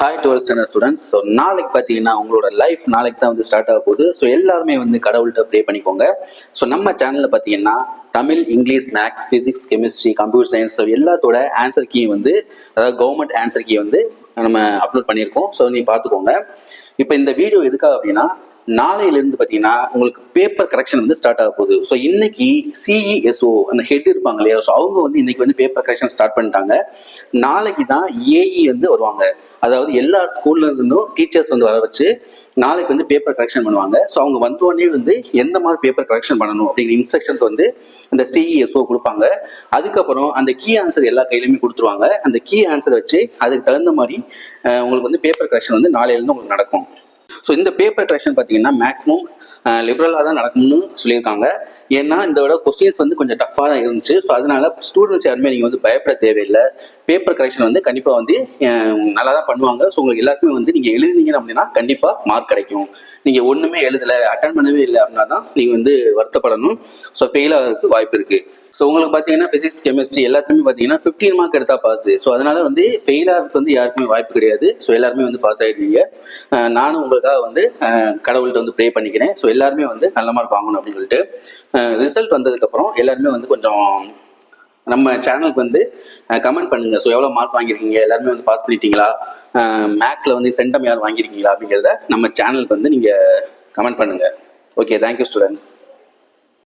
Hi 12th standard students. So நாளைக்கு பார்த்தீங்கன்னா உங்களோட லைஃப் நாளைக்கு தான் வந்து ஸ்டார்ட் ஆக போகுது. ஸோ எல்லாருமே வந்து கடவுள்கிட்ட ப்ரே பண்ணிக்கோங்க. ஸோ நம்ம சேனலில் பார்த்தீங்கன்னா Tamil, English, maths, physics, chemistry, computer science, so எல்லாத்தோட ஆன்சர் கீ வந்து, அதாவது கவர்மெண்ட் ஆன்சர் கீ வந்து நம்ம அப்லோட் பண்ணியிருக்கோம். ஸோ நீ பார்த்துக்கோங்க. இப்போ இந்த வீடியோ எதுக்காக அப்படின்னா, நாளையிலேருந்து பார்த்தீங்கன்னா உங்களுக்கு பேப்பர் கரெக்ஷன் வந்து ஸ்டார்ட் ஆக போகுது. ஸோ இன்னைக்கு சிஇஎஸ்ஓ அந்த ஹெட் இருப்பாங்க இல்லையா, ஸோ அவங்க வந்து இன்னைக்கு வந்து பேப்பர் கரெக்ஷன் ஸ்டார்ட் பண்ணிட்டாங்க. நாளைக்கு தான் ஏஇ வந்து வருவாங்க. அதாவது எல்லா ஸ்கூல்ல இருந்தும் டீச்சர்ஸ் வந்து வர வச்சு நாளைக்கு வந்து பேப்பர் கரெக்ஷன் பண்ணுவாங்க. ஸோ அவங்க வந்தோடனே வந்து எந்த மாதிரி பேப்பர் கரெக்ஷன் பண்ணணும் அப்படிங்கிற இன்ஸ்ட்ரக்ஷன்ஸ் வந்து அந்த சிஇஎஸ்ஓ கொடுப்பாங்க. அதுக்கப்புறம் அந்த கீ ஆன்சர் எல்லா கையிலுமே கொடுத்துருவாங்க. அந்த கீ ஆன்சர் வச்சு அதுக்கு தகுந்த மாதிரி உங்களுக்கு வந்து பேப்பர் கரெக்ஷன் வந்து நாளையிலேருந்து உங்களுக்கு நடக்கும். ஸோ இந்த பேப்பர் கரெக்ஷன் பார்த்தீங்கன்னா மேக்ஸிமம் லிபரலாக தான் நடக்கும்னு சொல்லியிருக்காங்க. ஏன்னா இந்த விட கொஸ்டின்ஸ் வந்து கொஞ்சம் டஃப்பாக தான் இருந்துச்சு. ஸோ அதனால ஸ்டூடெண்ட்ஸ் யாருமே நீங்கள் வந்து பயப்பட தேவையில்லை. பேப்பர் கரெக்ஷன் வந்து கண்டிப்பாக வந்து நல்லா தான் பண்ணுவாங்க. ஸோ உங்களுக்கு எல்லாருக்குமே வந்து நீங்கள் எழுதுனீங்க அப்படின்னா கண்டிப்பாக மார்க் கிடைக்கும். நீங்கள் ஒன்றுமே எழுதலை, அட்டன் பண்ணவே இல்லை அப்படின்னா தான் நீங்கள் வந்து வருத்தப்படணும். ஸோ ஃபெயில் ஆகிறதுக்கு வாய்ப்பு இருக்குது. ஸோ உங்களுக்கு பார்த்தீங்கன்னா ஃபிசிக்ஸ், கெமிஸ்ட்ரி எல்லாத்துலேயுமே பார்த்தீங்கன்னா 15 மார்க் எடுத்தால் பாஸ். ஸோ அதனால வந்து ஃபெயில் ஆகிறதுக்கு வந்து யாருக்குமே வாய்ப்பு கிடையாது. ஸோ எல்லாருமே வந்து பாஸ் ஆகிடுவீங்க. நானும் உங்களுக்காக வந்து கடவுள்கிட்ட வந்து ப்ரே பண்ணிக்கிறேன். ஸோ எல்லாருமே வந்து நல்ல மார்க் வாங்கணும் அப்படின்னு சொல்லிட்டு ரிசல்ட் வந்ததுக்கப்புறம் எல்லாருமே வந்து கொஞ்சம் நம்ம சேனலுக்கு வந்து கமெண்ட் பண்ணுங்க. ஸோ எவ்வளோ மார்க் வாங்கியிருக்கீங்க, எல்லாருமே வந்து பாஸ் பண்ணிட்டீங்களா, மேக்ஸில் வந்து சென்டம் யார் வாங்கியிருக்கீங்களா அப்படிங்கிறத நம்ம சேனலுக்கு வந்து நீங்கள் கமெண்ட் பண்ணுங்கள். Okay, thank you students.